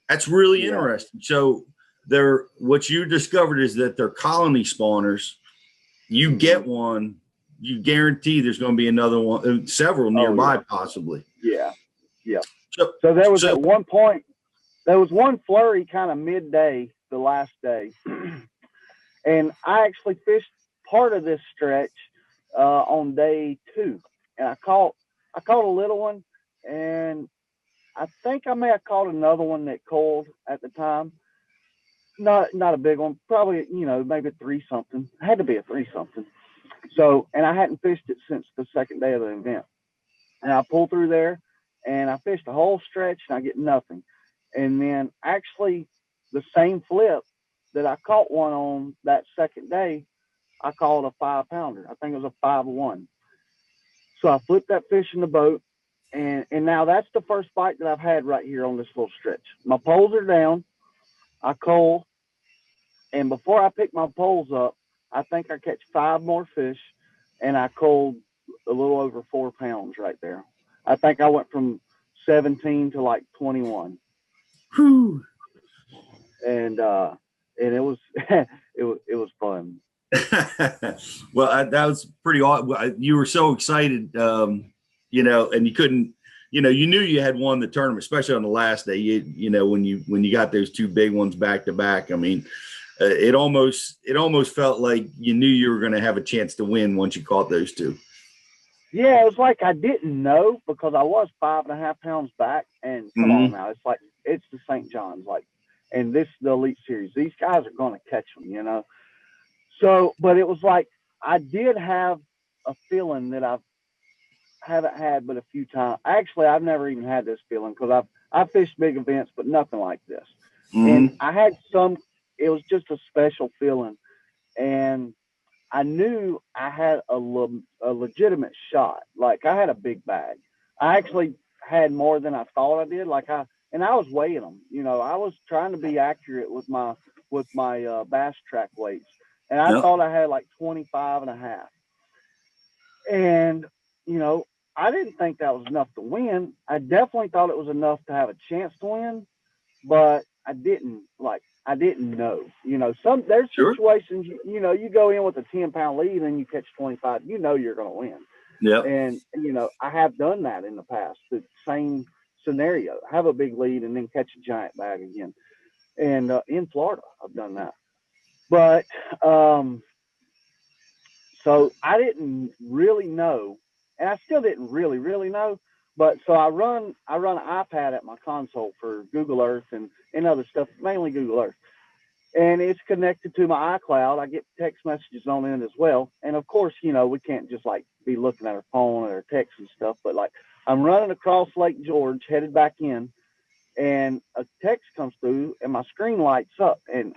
That's really Yeah. interesting. So what you discovered is that they're colony spawners. You get one, you guarantee there's going to be another one, several nearby, possibly. Yeah. Yeah. So, So there was at one point, there was one flurry kind of midday, the last day. And I actually fished part of this stretch on day 2. And I caught a little one, and I think I may have caught another one that coiled at the time. Not a big one, probably, maybe 3 something. It had to be a 3 something. So, and I hadn't fished it since the second day of the event. And I pulled through there and I fished the whole stretch and I get nothing. And then actually the same flip that I caught one on that second day, I caught a 5-pounder. I think it was a 5-1. So I flipped that fish in the boat, and now that's the first bite that I've had right here on this little stretch. My poles are down. I coal, and before I pick my poles up, I think I catch 5 more fish, and I coaled a little over 4 pounds right there. I think I went from 17 to like 21. Whew. And it was it was fun. Well, that was pretty awesome. You were so excited, and you couldn't, you knew you had won the tournament, especially on the last day. When you got those 2 big ones back to back. I mean, it almost felt like you knew you were going to have a chance to win once you caught those 2. Yeah, it was like I didn't know, because I was 5.5 pounds back, and come on now, it's like it's the St. John's, and this is the Elite Series. These guys are going to catch them, So, but it was like I did have a feeling that I haven't had but a few times. Actually, I've never even had this feeling, because I've fished big events, but nothing like this. And I had it was just a special feeling, and I knew I had a legitimate shot. Like, I had a big bag. I actually had more than I thought I did. And I was weighing them. I was trying to be accurate with my Bass Track weights. And I thought I had like 25 and a half. And, I didn't think that was enough to win. I definitely thought it was enough to have a chance to win, but I didn't know. There's situations, you go in with a 10-pound lead and you catch 25, you're going to win. Yeah. And, I have done that in the past, the same scenario. Have a big lead and then catch a giant bag again. And in Florida, I've done that. But so I didn't really know, and I still didn't really know. But so I run an iPad at my console for Google Earth and other stuff, mainly Google Earth. And it's connected to my iCloud. I get text messages on it as well. And of course, we can't just be looking at our phone or our text and stuff, but I'm running across Lake George, headed back in, and a text comes through and my screen lights up. And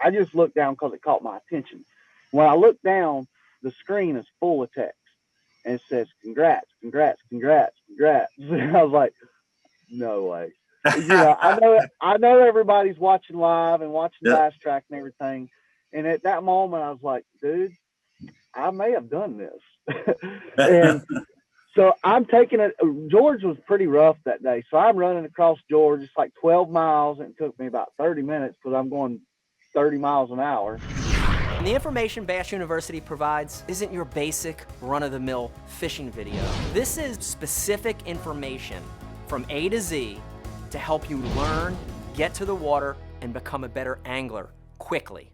I just looked down because it caught my attention. When I look down, the screen is full of text. And it says, congrats. And I was like, no way. I know everybody's watching live and watching Bass Track and everything. And at that moment, I was like, dude, I may have done this. And so I'm taking it. George was pretty rough that day. So I'm running across George. It's like 12 miles. And it took me about 30 minutes because I'm going 30 miles an hour. The information Bass University provides isn't your basic run-of-the-mill fishing video. This is specific information from A to Z to help you learn, get to the water, and become a better angler quickly.